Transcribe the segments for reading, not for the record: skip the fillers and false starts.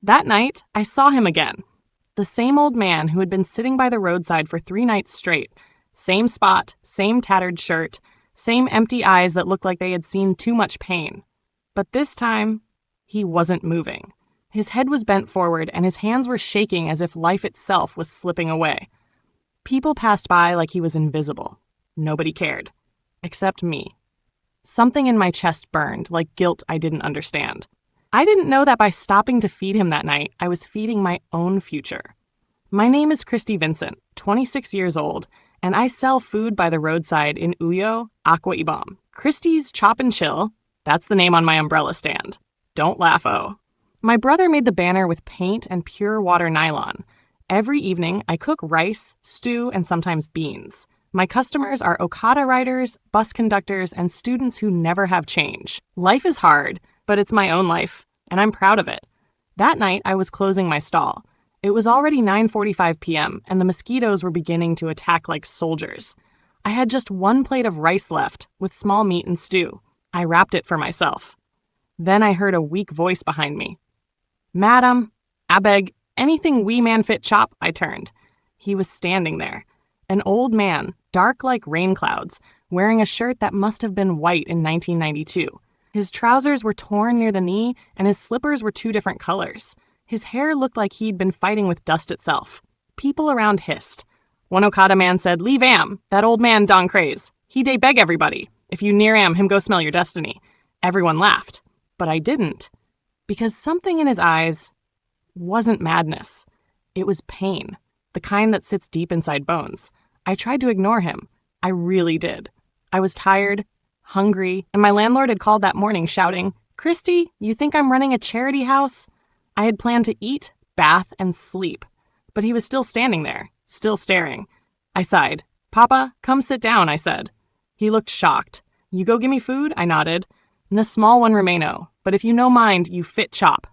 That night, I saw him again. The same old man who had been sitting by the roadside for 3 nights straight. Same spot, same tattered shirt, same empty eyes that looked like they had seen too much pain. But this time, he wasn't moving. His head was bent forward and his hands were shaking as if life itself was slipping away. People passed by like he was invisible. Nobody cared. Except me. Something in my chest burned, like guilt I didn't understand. I didn't know that by stopping to feed him that night, I was feeding my own future. My name is Christy Vincent, 26 years old, and I sell food by the roadside in Uyo, Akwa Ibom. Christy's Chop and Chill, that's the name on my umbrella stand. Don't laugh-o. My brother made the banner with paint and pure water nylon. Every evening, I cook rice, stew, and sometimes beans. My customers are Okada riders, bus conductors, and students who never have change. Life is hard, but it's my own life, and I'm proud of it. That night, I was closing my stall. It was already 9:45 p.m., and the mosquitoes were beginning to attack like soldiers. I had just 1 plate of rice left, with small meat and stew. I wrapped it for myself. Then I heard a weak voice behind me. "Madam, I beg, anything wee man fit chop," I turned. He was standing there. An old man, dark like rain clouds, wearing a shirt that must have been white in 1992. His trousers were torn near the knee, and his slippers were 2 different colors. His hair looked like he'd been fighting with dust itself. People around hissed. One Okada man said, "Leave am, that old man don craze. He dey beg everybody. If you near am, him go smell your destiny." Everyone laughed, but I didn't, because something in his eyes wasn't madness. It was pain, the kind that sits deep inside bones. I tried to ignore him. I really did. I was tired, hungry, and my landlord had called that morning shouting, "Christy, you think I'm running a charity house?" I had planned to eat, bath, and sleep, but he was still standing there, still staring. I sighed. "Papa, come sit down," I said. He looked shocked. "You go gimme food?" I nodded. "Na small one remaino, but if you no mind, you fit chop."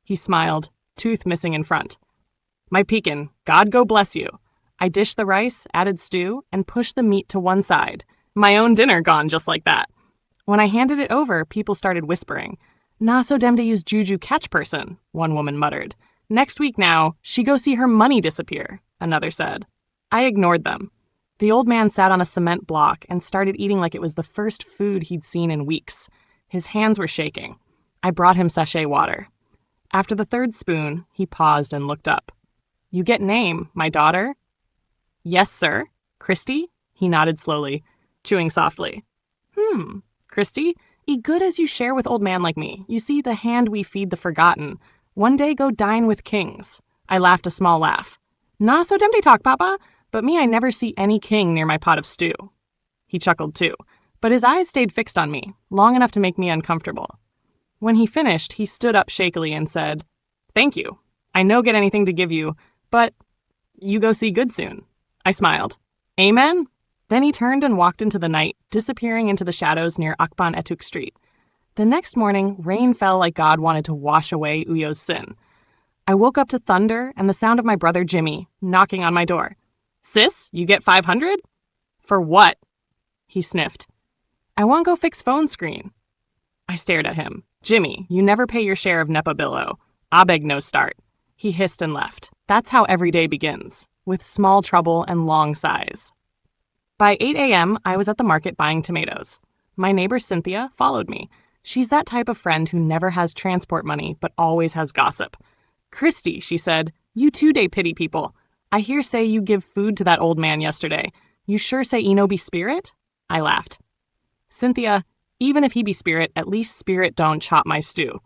He smiled, tooth missing in front. "My pekin, God go bless you." I dished the rice, added stew, and pushed the meat to one side. My own dinner gone just like that. When I handed it over, people started whispering. "Nah so dem to use juju catch person," one woman muttered. "Next week now, she go see her money disappear," another said. I ignored them. The old man sat on a cement block and started eating like it was the first food he'd seen in weeks. His hands were shaking. I brought him sachet water. After the 3rd spoon, he paused and looked up. "You get name, my daughter?" "Yes, sir." "Christy?" He nodded slowly, chewing softly. Christy, e good as you share with old man like me. You see, the hand we feed the forgotten. One day go dine with kings." I laughed a small laugh. "Nah so dem they talk, Papa, but me I never see any king near my pot of stew." He chuckled too, but his eyes stayed fixed on me, long enough to make me uncomfortable. When he finished, he stood up shakily and said, "Thank you. I no get anything to give you, but you go see good soon." I smiled. "Amen?" Then he turned and walked into the night, disappearing into the shadows near Akban Etuk Street. The next morning, rain fell like God wanted to wash away Uyo's sin. I woke up to thunder and the sound of my brother Jimmy knocking on my door. "Sis, you get 500? "For what?" He sniffed. "I want go fix phone screen." I stared at him. "Jimmy, you never pay your share of NEPA billo. I beg no start." He hissed and left. That's how every day begins, with small trouble and long sighs. By 8 a.m., I was at the market buying tomatoes. My neighbor Cynthia followed me. She's that type of friend who never has transport money, but always has gossip. "Christy," she said, "you too dey pity people. I hear say you give food to that old man yesterday. You sure say Eno be spirit?" I laughed. "Cynthia, even if he be spirit, at least spirit don't chop my stew."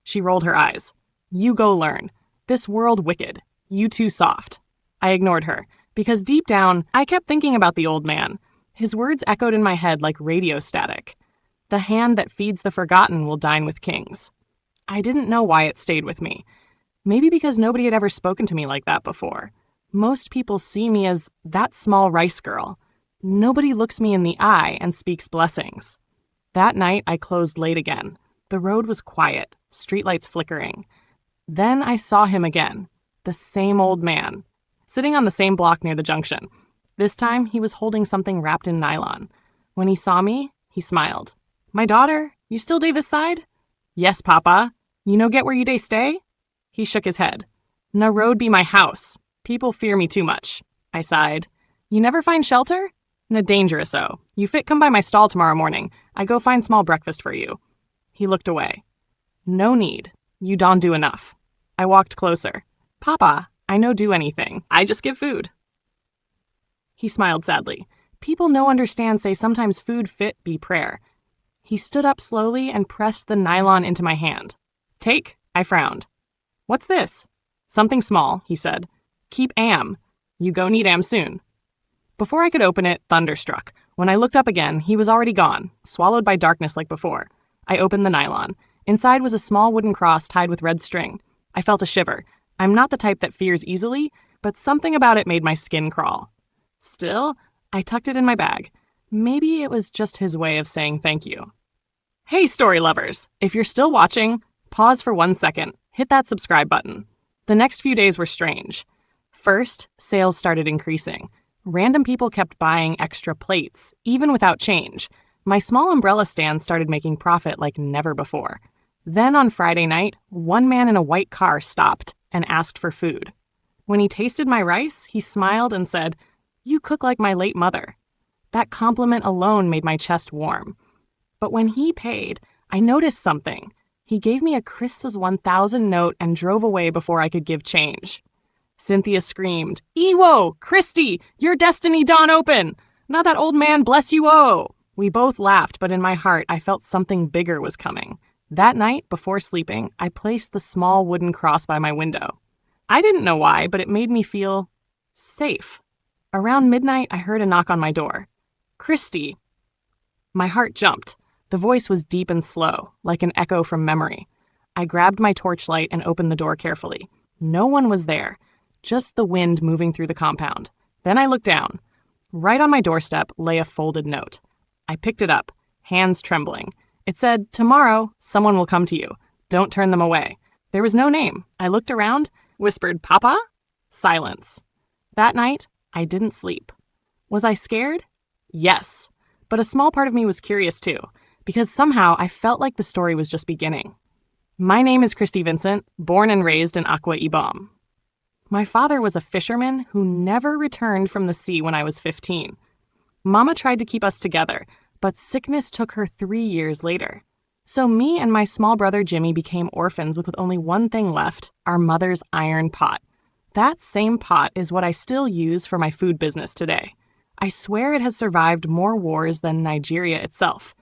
She rolled her eyes. "You go learn. This world wicked. You too soft." I ignored her, because deep down, I kept thinking about the old man. His words echoed in my head like radio static. The hand that feeds the forgotten will dine with kings. I didn't know why it stayed with me. Maybe because nobody had ever spoken to me like that before. Most people see me as that small rice girl. Nobody looks me in the eye and speaks blessings. That night, I closed late again. The road was quiet, streetlights flickering. Then I saw him again, the same old man, sitting on the same block near the junction. This time, he was holding something wrapped in nylon. When he saw me, he smiled. "My daughter, you still day this side?" "Yes, Papa. You no get where you day stay?" He shook his head. "Na road be my house. People fear me too much." I sighed. "You never find shelter?" "Na dangerous-o. You fit come by my stall tomorrow morning. I go find small breakfast for you." He looked away. "No need. You don't do enough." I walked closer. "Papa, I no do anything. I just give food." He smiled sadly. "People no understand say sometimes food fit be prayer." He stood up slowly and pressed the nylon into my hand. "Take," I frowned. "What's this?" "Something small," he said. "Keep am. You go need am soon." Before I could open it, thunder struck. When I looked up again, he was already gone, swallowed by darkness like before. I opened the nylon. Inside was a small wooden cross tied with red string. I felt a shiver. I'm not the type that fears easily, but something about it made my skin crawl. Still, I tucked it in my bag. Maybe it was just his way of saying thank you. Hey, story lovers! If you're still watching, pause for 1 second. Hit that subscribe button. The next few days were strange. First, sales started increasing. Random people kept buying extra plates, even without change. My small umbrella stand started making profit like never before. Then on Friday night, one man in a white car stopped and asked for food. When he tasted my rice, he smiled and said, "You cook like my late mother." That compliment alone made my chest warm. But when he paid, I noticed something. He gave me a Christmas 1,000 note and drove away before I could give change. Cynthia screamed, "Ewo! Christy! Your destiny dawn open! Now that old man bless you, oh!" We both laughed, but in my heart, I felt something bigger was coming. That night, before sleeping, I placed the small wooden cross by my window. I didn't know why, but it made me feel safe. Around midnight, I heard a knock on my door. "Christy." My heart jumped. The voice was deep and slow, like an echo from memory. I grabbed my torchlight and opened the door carefully. No one was there, just the wind moving through the compound. Then I looked down. Right on my doorstep lay a folded note. I picked it up, hands trembling. It said, "Tomorrow, someone will come to you. Don't turn them away." There was no name. I looked around, whispered, "Papa?" Silence. That night, I didn't sleep. Was I scared? Yes. But a small part of me was curious too, because somehow I felt like the story was just beginning. My name is Christy Vincent, born and raised in Akwa Ibom. My father was a fisherman who never returned from the sea when I was 15. Mama tried to keep us together, but sickness took her 3 years later. So me and my small brother Jimmy became orphans with only one thing left, our mother's iron pot. That same pot is what I still use for my food business today. I swear it has survived more wars than Nigeria itself.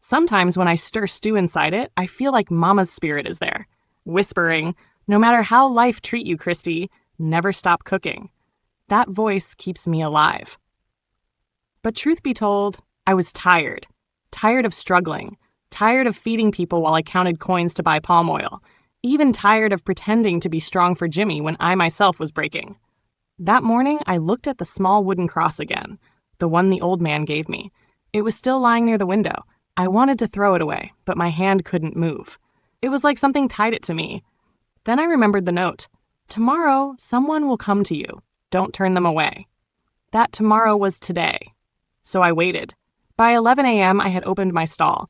Sometimes when I stir stew inside it, I feel like Mama's spirit is there, whispering, "No matter how life treat you, Christy, never stop cooking." That voice keeps me alive. But truth be told, I was tired. Tired of struggling. Tired of feeding people while I counted coins to buy palm oil. Even tired of pretending to be strong for Jimmy when I myself was breaking. That morning, I looked at the small wooden cross again, the one the old man gave me. It was still lying near the window. I wanted to throw it away, but my hand couldn't move. It was like something tied it to me. Then I remembered the note. "Tomorrow, someone will come to you. Don't turn them away." That tomorrow was today. So I waited. By 11 a.m., I had opened my stall.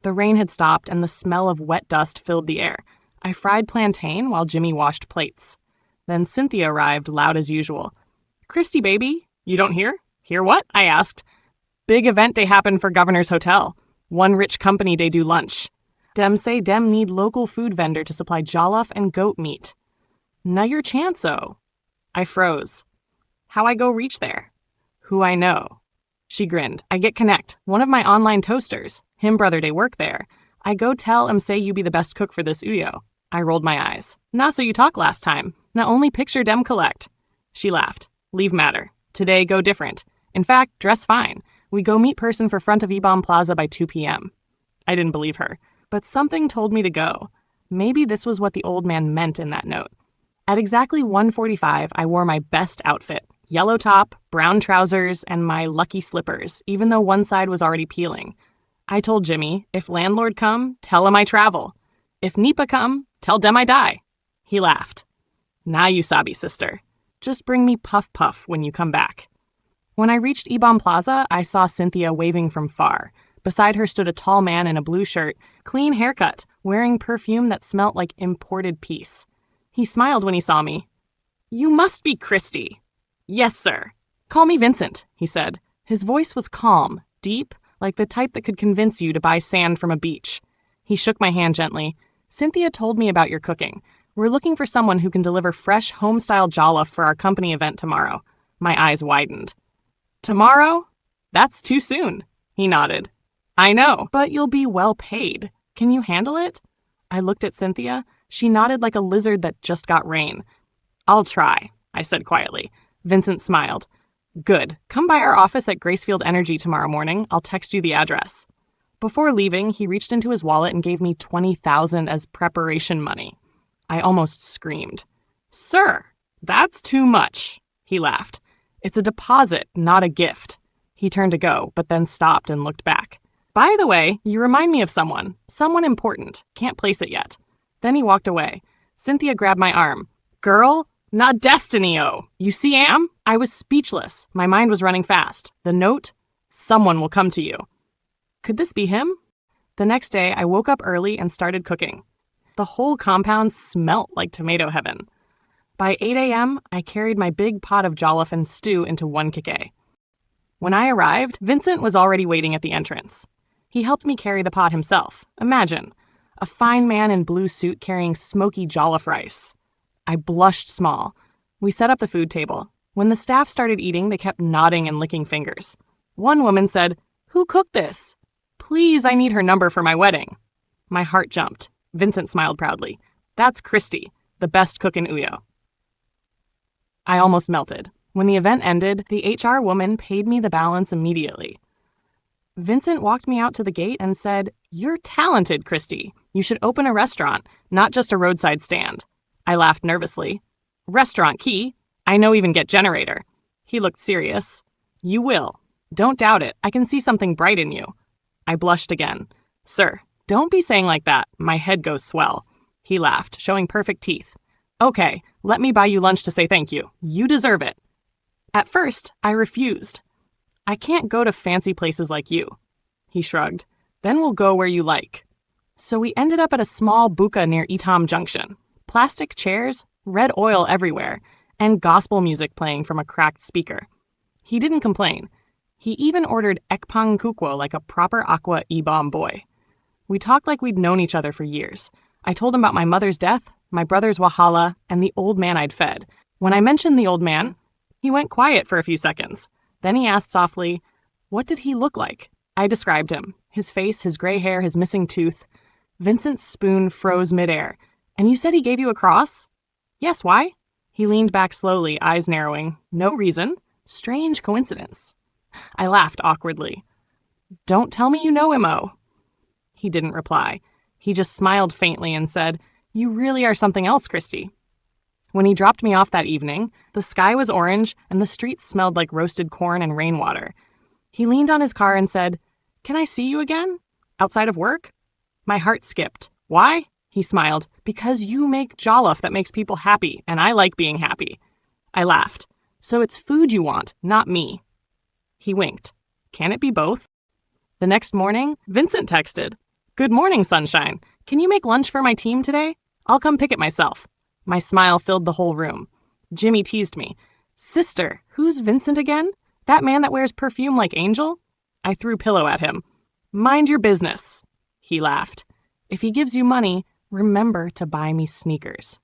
The rain had stopped and the smell of wet dust filled the air. I fried plantain while Jimmy washed plates. Then Cynthia arrived, loud as usual. "Christy, baby, you don't hear?" "Hear what?" I asked. "Big event day happen for Governor's Hotel. One rich company they do lunch. Dem say dem need local food vendor to supply jollof and goat meat. Now your chance-o." I froze. How I go reach there? Who I know? She grinned. "I get connect. One of my online toasters. Him brother they work there. I go tell say you be the best cook for this uyo." I rolled my eyes. "Nah, so you talk last time. Now only picture dem collect." She laughed. "Leave matter. Today go different. In fact, dress fine. We go meet person for front of Ibom Plaza by 2 p.m. I didn't believe her, but something told me to go. Maybe this was what the old man meant in that note. At exactly 1:45, I wore my best outfit. Yellow top, brown trousers, and my lucky slippers, even though one side was already peeling. I told Jimmy, if landlord come, tell him I travel. If Nipa come, tell dem I die. He laughed. "Nah, you sabi, sister. Just bring me puff puff when you come back." When I reached Ibom Plaza, I saw Cynthia waving from far. Beside her stood a tall man in a blue shirt, clean haircut, wearing perfume that smelt like imported peace. He smiled when he saw me. "You must be Christy." "Yes, sir." "Call me Vincent," he said. His voice was calm, deep, like the type that could convince you to buy sand from a beach. He shook my hand gently. "Cynthia told me about your cooking. We're looking for someone who can deliver fresh, home-style jollof for our company event tomorrow." My eyes widened. "Tomorrow? That's too soon." He nodded. "I know, but you'll be well paid. Can you handle it?" I looked at Cynthia. She nodded like a lizard that just got rain. "I'll try," I said quietly. Vincent smiled. "Good. Come by our office at Gracefield Energy tomorrow morning. I'll text you the address." Before leaving, he reached into his wallet and gave me $20,000 as preparation money. I almost screamed. "Sir, that's too much," he laughed. "It's a deposit, not a gift." He turned to go, but then stopped and looked back. "By the way, you remind me of someone important. Can't place it yet." Then he walked away. Cynthia grabbed my arm. "Girl, not destiny-o. You see, Am?" I was speechless. My mind was running fast. The note? "Someone will come to you." Could this be him? The next day, I woke up early and started cooking. The whole compound smelt like tomato heaven. By 8 a.m., I carried my big pot of jollof and stew into 1 kk. When I arrived, Vincent was already waiting at the entrance. He helped me carry the pot himself. Imagine, a fine man in blue suit carrying smoky jollof rice. I blushed small. We set up the food table. When the staff started eating, they kept nodding and licking fingers. One woman said, "Who cooked this? Please, I need her number for my wedding." My heart jumped. Vincent smiled proudly. "That's Christy, the best cook in Uyo." I almost melted. When the event ended, the HR woman paid me the balance immediately. Vincent walked me out to the gate and said, "You're talented, Christy. You should open a restaurant, not just a roadside stand." I laughed nervously. "Restaurant key? I know even get generator." He looked serious. "You will. Don't doubt it. I can see something bright in you." I blushed again. "Sir, don't be saying like that. My head goes swell." He laughed, showing perfect teeth. "Okay, let me buy you lunch to say thank you. You deserve it." At first, I refused. "I can't go to fancy places like you." He shrugged. "Then we'll go where you like." So we ended up at a small buka near Itam Junction. Plastic chairs, red oil everywhere, and gospel music playing from a cracked speaker. He didn't complain. He even ordered ekpang kukwo like a proper Akwa Ibom boy. We talked like we'd known each other for years. I told him about my mother's death, my brother's wahala, and the old man I'd fed. When I mentioned the old man, he went quiet for a few seconds. Then he asked softly, "What did he look like?" I described him. His face, his gray hair, his missing tooth. Vincent's spoon froze midair. "And you said he gave you a cross?" "Yes, why?" He leaned back slowly, eyes narrowing. "No reason. Strange coincidence." I laughed awkwardly. "Don't tell me you know him, oh." He didn't reply. He just smiled faintly and said, "You really are something else, Christy." When he dropped me off that evening, the sky was orange and the streets smelled like roasted corn and rainwater. He leaned on his car and said, "Can I see you again? Outside of work?" My heart skipped. "Why?" He smiled. "Because you make jollof that makes people happy, and I like being happy." I laughed. "So it's food you want, not me." He winked. "Can it be both?" The next morning, Vincent texted, "Good morning, sunshine. Can you make lunch for my team today? I'll come pick it myself." My smile filled the whole room. Jimmy teased me. "Sister, who's Vincent again? That man that wears perfume like Angel?" I threw pillow at him. "Mind your business." He laughed. "If he gives you money, remember to buy me sneakers."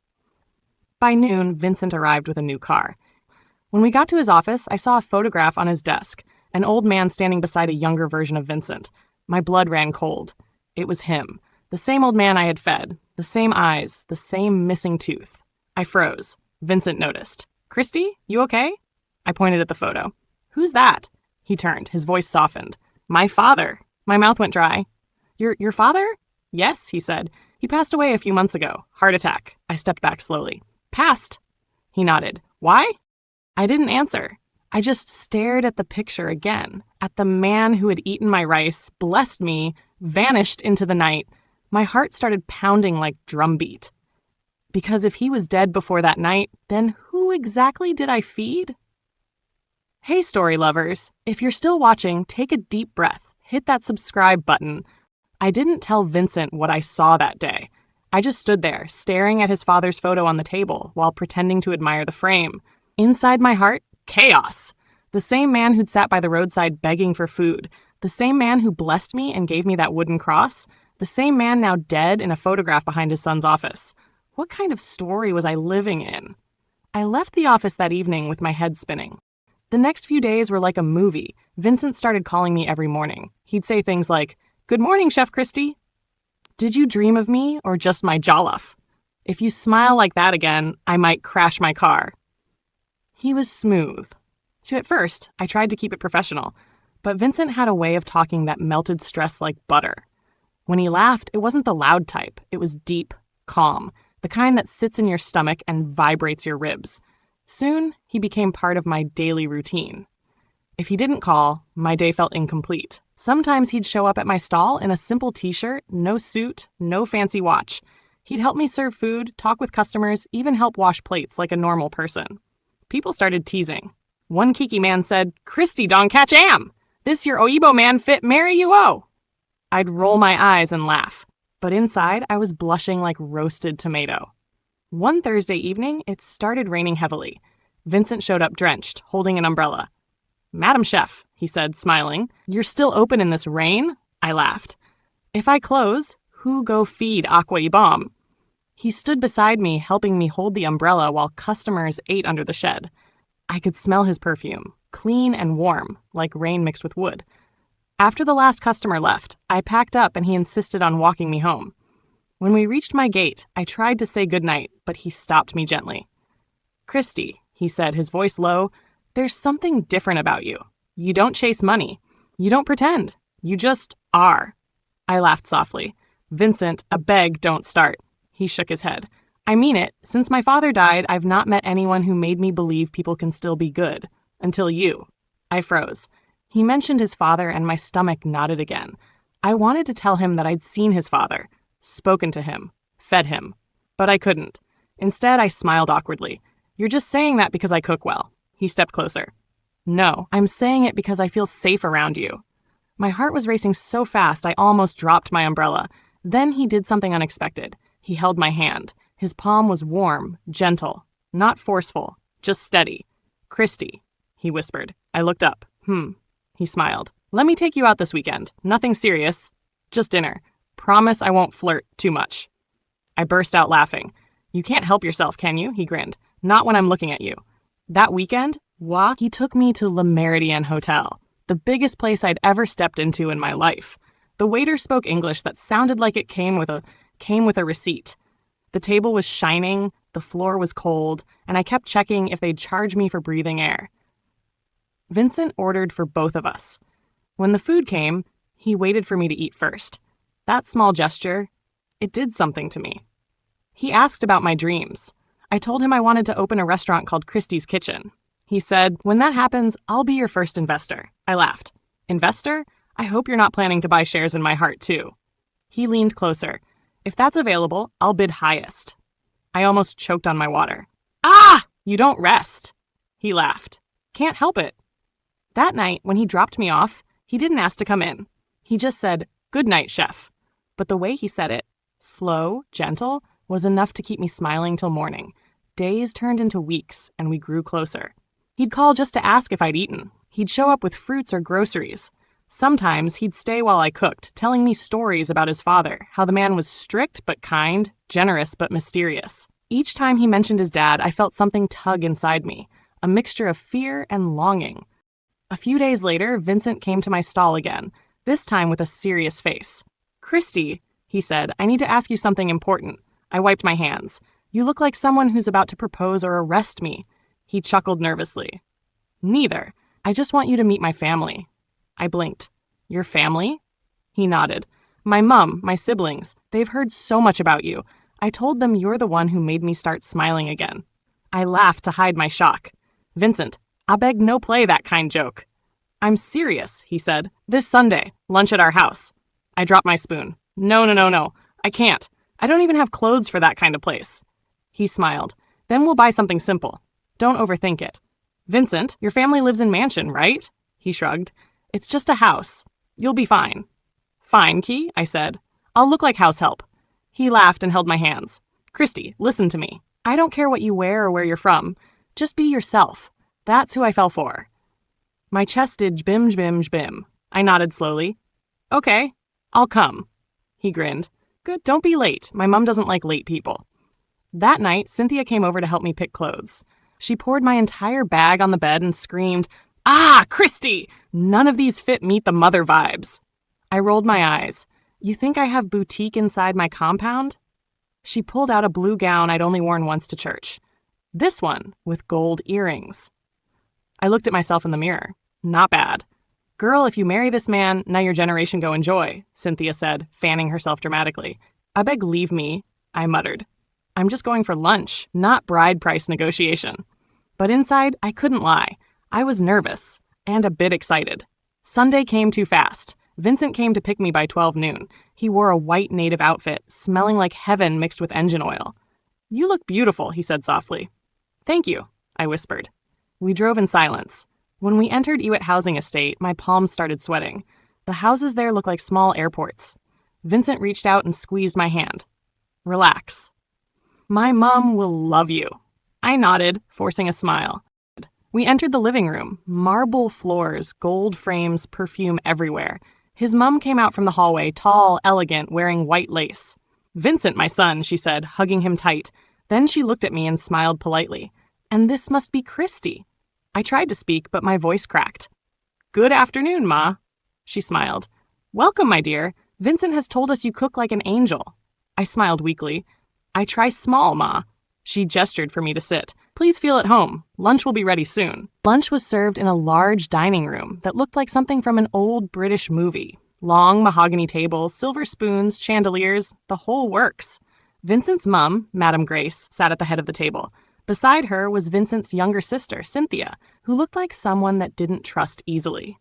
By noon, Vincent arrived with a new car. When we got to his office, I saw a photograph on his desk, an old man standing beside a younger version of Vincent. My blood ran cold. It was him, the same old man I had fed, the same eyes, the same missing tooth. I froze. Vincent noticed. "Christy, you okay?" I pointed at the photo. "Who's that?" He turned, his voice softened. "My father." My mouth went dry. Your father?" "Yes," he said. "He passed away a few months ago. Heart attack." I stepped back slowly. "Passed?" He nodded. "Why?" I didn't answer. I just stared at the picture again, at the man who had eaten my rice, blessed me, vanished into the night. My heart started pounding like drumbeat. Because if he was dead before that night, then who exactly did I feed? Hey, story lovers. If you're still watching, take a deep breath. Hit that subscribe button. I didn't tell Vincent what I saw that day. I just stood there, staring at his father's photo on the table while pretending to admire the frame. Inside my heart, chaos. The same man who'd sat by the roadside begging for food, the same man who blessed me and gave me that wooden cross, the same man now dead in a photograph behind his son's office. What kind of story was I living in? I left the office that evening with my head spinning. The next few days were like a movie. Vincent started calling me every morning. He'd say things like, "Good morning, Chef Christy." Did you dream of me or just my jollof? If you smile like that again, I might crash my car. He was smooth. At first, I tried to keep it professional, but Vincent had a way of talking that melted stress like butter. When he laughed, it wasn't the loud type. It was deep, calm, the kind that sits in your stomach and vibrates your ribs. Soon, he became part of my daily routine. If he didn't call, my day felt incomplete. Sometimes he'd show up at my stall in a simple t-shirt, no suit, no fancy watch. He'd help me serve food, talk with customers, even help wash plates like a normal person. People started teasing. One Kiki man said, "Christy don catch am! This your Oibo man fit marry you o!" I'd roll my eyes and laugh, but inside I was blushing like roasted tomato. One Thursday evening, it started raining heavily. Vincent showed up drenched, holding an umbrella. "Madam Chef," he said, smiling, "you're still open in this rain?" I laughed. "If I close, who go feed Akwa Ibom?" He stood beside me, helping me hold the umbrella while customers ate under the shed. I could smell his perfume, clean and warm, like rain mixed with wood. After the last customer left, I packed up and he insisted on walking me home. When we reached my gate, I tried to say goodnight, but he stopped me gently. "Christy," he said, his voice low, "there's something different about you. You don't chase money. You don't pretend. You just are." I laughed softly. "Vincent, a beg don't start." He shook his head. "I mean it. Since my father died, I've not met anyone who made me believe people can still be good. Until you." I froze. He mentioned his father and my stomach knotted again. I wanted to tell him that I'd seen his father, spoken to him, fed him. But I couldn't. Instead, I smiled awkwardly. "You're just saying that because I cook well." He stepped closer. "No, I'm saying it because I feel safe around you." My heart was racing so fast I almost dropped my umbrella. Then he did something unexpected. He held my hand. His palm was warm, gentle, not forceful, just steady. "Christy," he whispered. I looked up. He smiled. "Let me take you out this weekend. Nothing serious. Just dinner. Promise I won't flirt too much." I burst out laughing. "You can't help yourself, can you?" He grinned. "Not when I'm looking at you." That weekend, he took me to Le Méridien Hotel, the biggest place I'd ever stepped into in my life. The waiter spoke English that sounded like it came with a receipt. The table was shining, the floor was cold, and I kept checking if they'd charge me for breathing air. Vincent ordered for both of us. When the food came, he waited for me to eat first. That small gesture, it did something to me. He asked about my dreams. I told him I wanted to open a restaurant called Christy's Kitchen. He said, "When that happens, I'll be your first investor." I laughed. "Investor? I hope you're not planning to buy shares in my heart, too." He leaned closer. "If that's available, I'll bid highest." I almost choked on my water. "Ah! You don't rest." He laughed. "Can't help it." That night, when he dropped me off, he didn't ask to come in. He just said, "Good night, chef." But the way he said it, slow, gentle, was enough to keep me smiling till morning. Days turned into weeks, and we grew closer. He'd call just to ask if I'd eaten. He'd show up with fruits or groceries. Sometimes he'd stay while I cooked, telling me stories about his father, how the man was strict but kind, generous but mysterious. Each time he mentioned his dad, I felt something tug inside me, a mixture of fear and longing. A few days later, Vincent came to my stall again, this time with a serious face. "Christy," he said, "I need to ask you something important." I wiped my hands. "You look like someone who's about to propose or arrest me." He chuckled nervously. "Neither. I just want you to meet my family." I blinked. "Your family?" He nodded. "My mom, my siblings. They've heard so much about you. I told them you're the one who made me start smiling again." I laughed to hide my shock. "Vincent, I beg no play that kind joke." "I'm serious," he said. "This Sunday, lunch at our house." I dropped my spoon. No. I can't. I don't even have clothes for that kind of place." He smiled. "Then we'll buy something simple. Don't overthink it." "Vincent, your family lives in mansion, right?" He shrugged. "It's just a house. You'll be fine." "Fine, Key," I said. "I'll look like house help." He laughed and held my hands. Christy, listen to me. I don't care what you wear or where you're from. Just be yourself. That's who I fell for. My chest did jbim jbim jbim. I nodded slowly. Okay, I'll come. He grinned. Good, don't be late. My mom doesn't like late people. That night, Cynthia came over to help me pick clothes. She poured my entire bag on the bed and screamed, Ah, Christy! None of these fit meet the mother vibes. I rolled my eyes. You think I have boutique inside my compound? She pulled out a blue gown I'd only worn once to church. This one, with gold earrings. I looked at myself in the mirror. Not bad. Girl, if you marry this man, now your generation go enjoy, Cynthia said, fanning herself dramatically. I beg leave me, I muttered. I'm just going for lunch, not bride price negotiation. But inside, I couldn't lie. I was nervous and a bit excited. Sunday came too fast. Vincent came to pick me by 12 noon. He wore a white native outfit, smelling like heaven mixed with engine oil. You look beautiful, he said softly. Thank you, I whispered. We drove in silence. When we entered Iwit Housing Estate, my palms started sweating. The houses there look like small airports. Vincent reached out and squeezed my hand. Relax. My mom will love you. I nodded, forcing a smile. We entered the living room. Marble floors, gold frames, perfume everywhere. His mom came out from the hallway, tall, elegant, wearing white lace. Vincent, my son, she said, hugging him tight. Then she looked at me and smiled politely. And this must be Christy. I tried to speak, but my voice cracked. Good afternoon, Ma. She smiled. Welcome, my dear. Vincent has told us you cook like an angel. I smiled weakly. I try small, Ma. She gestured for me to sit. Please feel at home. Lunch will be ready soon. Lunch was served in a large dining room that looked like something from an old British movie. Long mahogany tables, silver spoons, chandeliers, the whole works. Vincent's mum, Madam Grace, sat at the head of the table. Beside her was Vincent's younger sister, Cynthia, who looked like someone that didn't trust easily.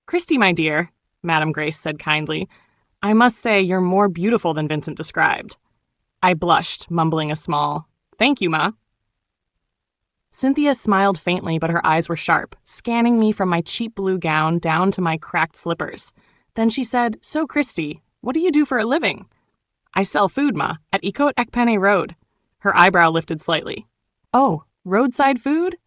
Christy, my dear, Madam Grace said kindly, I must say you're more beautiful than Vincent described. I blushed, mumbling a small, thank you, Ma. Cynthia smiled faintly, but her eyes were sharp, scanning me from my cheap blue gown down to my cracked slippers. Then she said, So, Christy, what do you do for a living? I sell food, Ma, at Ikot Ekpene Road. Her eyebrow lifted slightly. Oh, roadside food?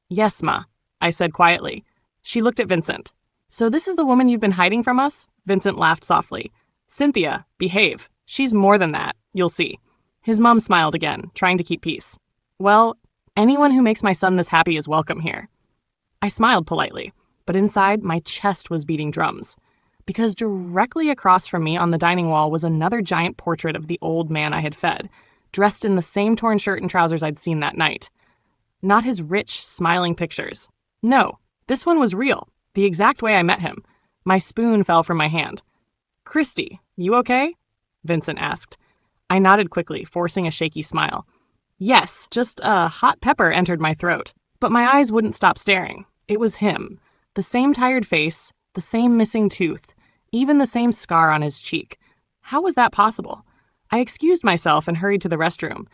Yes, Ma, I said quietly. She looked at Vincent. So this is the woman you've been hiding from us? Vincent laughed softly. Cynthia, behave. She's more than that. You'll see. His mom smiled again, trying to keep peace. Well, anyone who makes my son this happy is welcome here. I smiled politely, but inside my chest was beating drums. Because directly across from me on the dining wall was another giant portrait of the old man I had fed, dressed in the same torn shirt and trousers I'd seen that night. Not his rich, smiling pictures. No, this one was real, the exact way I met him. My spoon fell from my hand. Christy, you okay? Vincent asked. I nodded quickly, forcing a shaky smile. Yes, just a hot pepper entered my throat, but my eyes wouldn't stop staring. It was him. The same tired face, the same missing tooth, even the same scar on his cheek. How was that possible? I excused myself and hurried to the restroom.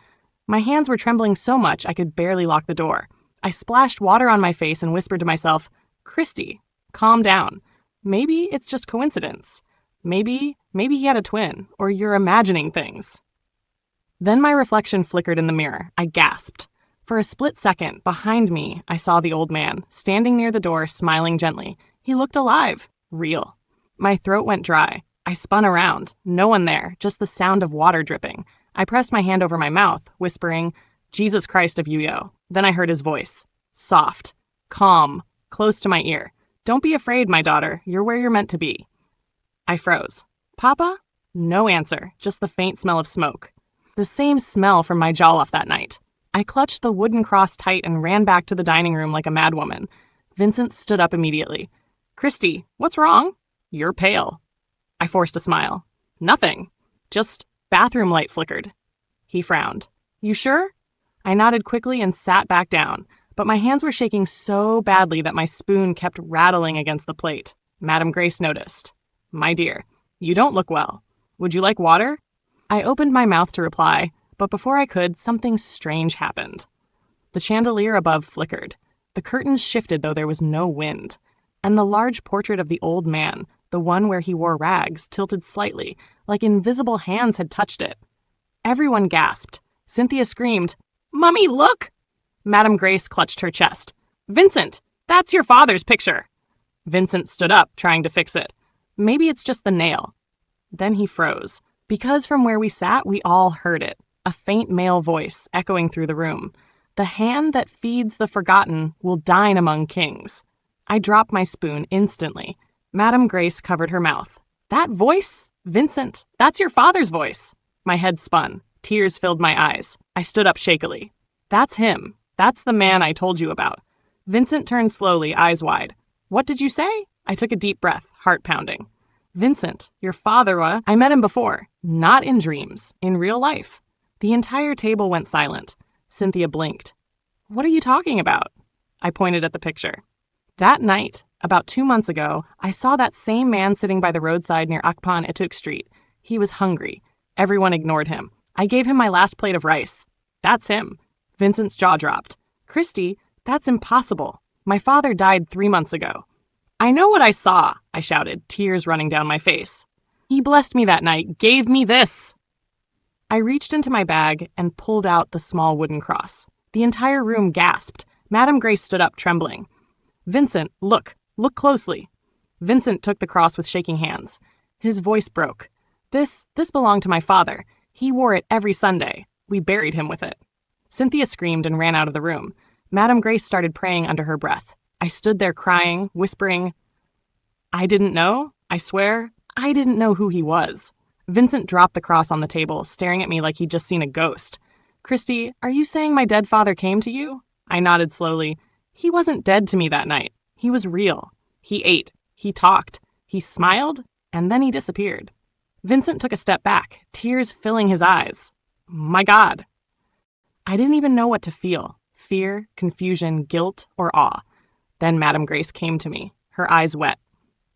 My hands were trembling so much I could barely lock the door. I splashed water on my face and whispered to myself, Christy, calm down. Maybe it's just coincidence. Maybe he had a twin, or you're imagining things. Then my reflection flickered in the mirror. I gasped. For a split second, behind me, I saw the old man, standing near the door, smiling gently. He looked alive. Real. My throat went dry. I spun around. No one there, just the sound of water dripping. I pressed my hand over my mouth, whispering, Jesus Christ of Yuyo. Then I heard his voice. Soft. Calm. Close to my ear. Don't be afraid, my daughter. You're where you're meant to be. I froze. Papa? No answer, just the faint smell of smoke. The same smell from my jollof that night. I clutched the wooden cross tight and ran back to the dining room like a madwoman. Vincent stood up immediately. Christy, what's wrong? You're pale. I forced a smile. Nothing. Just bathroom light flickered. He frowned. You sure? I nodded quickly and sat back down, but my hands were shaking so badly that my spoon kept rattling against the plate. Madam Grace noticed. My dear, you don't look well. Would you like water? I opened my mouth to reply, but before I could, something strange happened. The chandelier above flickered. The curtains shifted though there was no wind. and the large portrait of the old man, the one where he wore rags, tilted slightly, like invisible hands had touched it. Everyone gasped. Cynthia screamed, "Mummy, look!" Madame Grace clutched her chest. "Vincent, that's your father's picture." Vincent stood up, trying to fix it. "Maybe it's just the nail." Then he froze, because from where we sat, we all heard it, a faint male voice echoing through the room. "The hand that feeds the forgotten will dine among kings." I dropped my spoon instantly. Madame Grace covered her mouth. "That voice? Vincent, that's your father's voice." My head spun. Tears filled my eyes. I stood up shakily. "That's him. That's the man I told you about." Vincent turned slowly, eyes wide. "What did you say?" I took a deep breath, heart pounding. "Vincent, your father, I met him before. Not in dreams, in real life." The entire table went silent. Cynthia blinked. "What are you talking about?" I pointed at the picture. That night, about 2 months ago, I saw that same man sitting by the roadside near Akwa Ibom Street. He was hungry. Everyone ignored him. I gave him my last plate of rice. "That's him." Vincent's jaw dropped. "Christy, that's impossible. My father died 3 months ago." "I know what I saw," I shouted, tears running down my face. "He blessed me that night, gave me this." I reached into my bag and pulled out the small wooden cross. The entire room gasped. Madame Grace stood up, trembling. "Vincent, look closely." Vincent took the cross with shaking hands. His voice broke. This belonged to my father. He wore it every Sunday. We buried him with it." Cynthia screamed and ran out of the room. Madame Grace started praying under her breath. I stood there crying, whispering, "I didn't know. I swear, I didn't know who he was." Vincent dropped the cross on the table, staring at me like he'd just seen a ghost. "Christy, are you saying my dead father came to you?" I nodded slowly. "He wasn't dead to me that night. He was real. He ate. He talked. He smiled, and then he disappeared." Vincent took a step back, tears filling his eyes. "My God." I didn't even know what to feel. Fear, confusion, guilt, or awe. Then Madame Grace came to me, her eyes wet.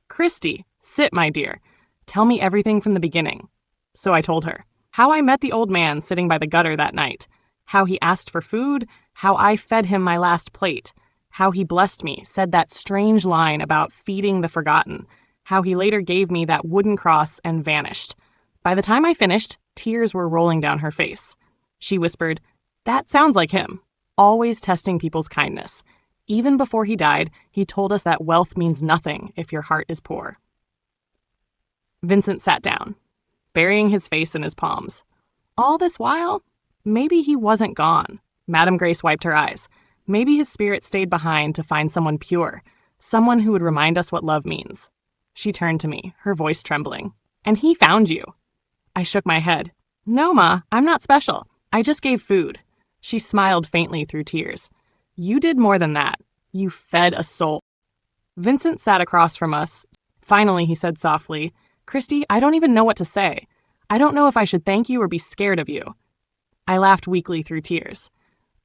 "Christy, sit, my dear. Tell me everything from the beginning." So I told her. How I met the old man sitting by the gutter that night. How he asked for food. How I fed him my last plate. How he blessed me, said that strange line about feeding the forgotten. How he later gave me that wooden cross and vanished. By the time I finished, tears were rolling down her face. She whispered, "That sounds like him. Always testing people's kindness. Even before he died, he told us that wealth means nothing if your heart is poor." Vincent sat down, burying his face in his palms. All this while, maybe he wasn't gone. Madame Grace wiped her eyes. Maybe his spirit stayed behind to find someone pure, someone who would remind us what love means. She turned to me, her voice trembling. "And he found you." I shook my head. "No, Ma, I'm not special. I just gave food." She smiled faintly through tears. "You did more than that. You fed a soul." Vincent sat across from us. Finally, he said softly, "Christy, I don't even know what to say. I don't know if I should thank you or be scared of you." I laughed weakly through tears.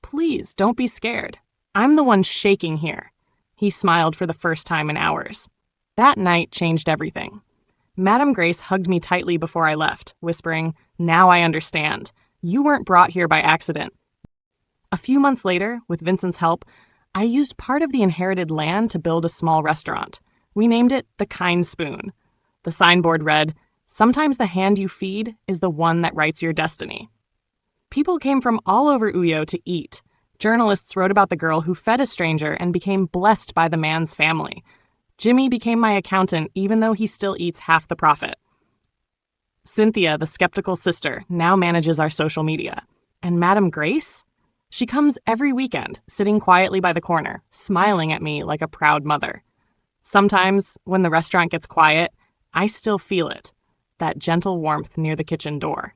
"Please, don't be scared. I'm the one shaking here." He smiled for the first time in hours. That night changed everything. Madame Grace hugged me tightly before I left, whispering, "Now I understand. You weren't brought here by accident." A few months later, with Vincent's help, I used part of the inherited land to build a small restaurant. We named it The Kind Spoon. The signboard read, "Sometimes the hand you feed is the one that writes your destiny." People came from all over Uyo to eat. Journalists wrote about the girl who fed a stranger and became blessed by the man's family. Jimmy became my accountant even though he still eats half the profit. Cynthia, the skeptical sister, now manages our social media. And Madame Grace? She comes every weekend, sitting quietly by the corner, smiling at me like a proud mother. Sometimes, when the restaurant gets quiet, I still feel it, that gentle warmth near the kitchen door.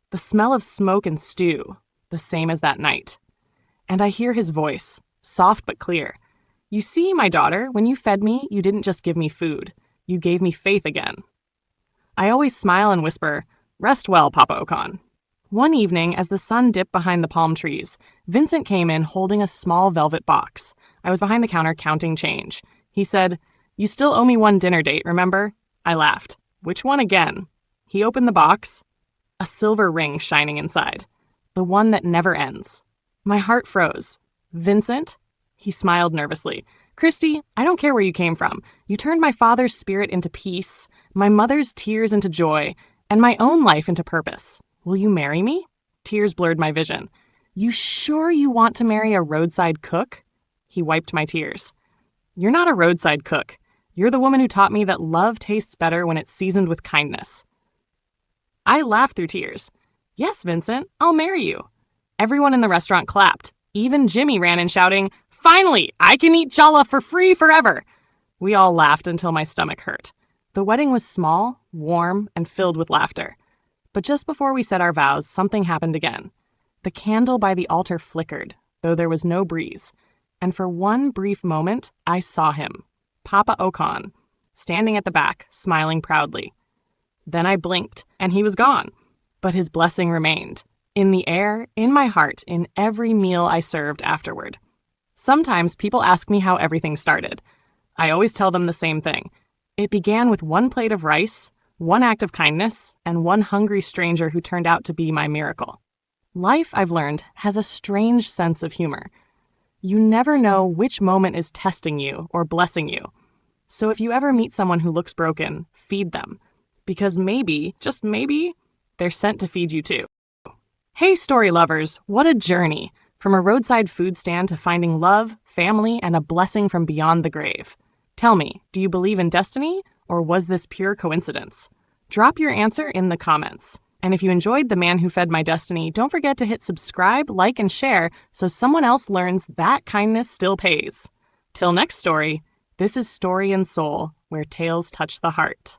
The smell of smoke and stew, the same as that night. And I hear his voice, soft but clear. "You see, my daughter, when you fed me, you didn't just give me food. You gave me faith again." I always smile and whisper, "Rest well, Papa Okan." One evening, as the sun dipped behind the palm trees, Vincent came in holding a small velvet box. I was behind the counter counting change. He said, "You still owe me one dinner date, remember?" I laughed. "Which one again?" He opened the box. A silver ring shining inside. The one that never ends. My heart froze. "Vincent?" He smiled nervously. Christy, I don't care where you came from. You turned my father's spirit into peace, my mother's tears into joy, and my own life into purpose. Will you marry me? Tears blurred my vision. You sure you want to marry a roadside cook? He wiped my tears. You're not a roadside cook. You're the woman who taught me that love tastes better when it's seasoned with kindness. I laughed through tears. Yes, Vincent, I'll marry you. Everyone in the restaurant clapped. Even Jimmy ran in shouting, Finally, I can eat challah for free forever. We all laughed until my stomach hurt. The wedding was small, warm, and filled with laughter. But just before we said our vows, something happened again. The candle by the altar flickered, though there was no breeze. And for one brief moment, I saw him, Papa Okan, standing at the back, smiling proudly. Then I blinked, and he was gone. But his blessing remained. In the air, in my heart, in every meal I served afterward. Sometimes people ask me how everything started. I always tell them the same thing. It began with one plate of rice, one act of kindness, and one hungry stranger who turned out to be my miracle. Life, I've learned, has a strange sense of humor. You never know which moment is testing you or blessing you. So if you ever meet someone who looks broken, feed them. Because maybe, just maybe, they're sent to feed you too. Hey, story lovers, what a journey! From a roadside food stand to finding love, family, and a blessing from beyond the grave. Tell me, do you believe in destiny, or was this pure coincidence? Drop your answer in the comments. And if you enjoyed The Man Who Fed My Destiny, don't forget to hit subscribe, like, and share so someone else learns that kindness still pays. Till next story, this is Story and Soul, where tales touch the heart.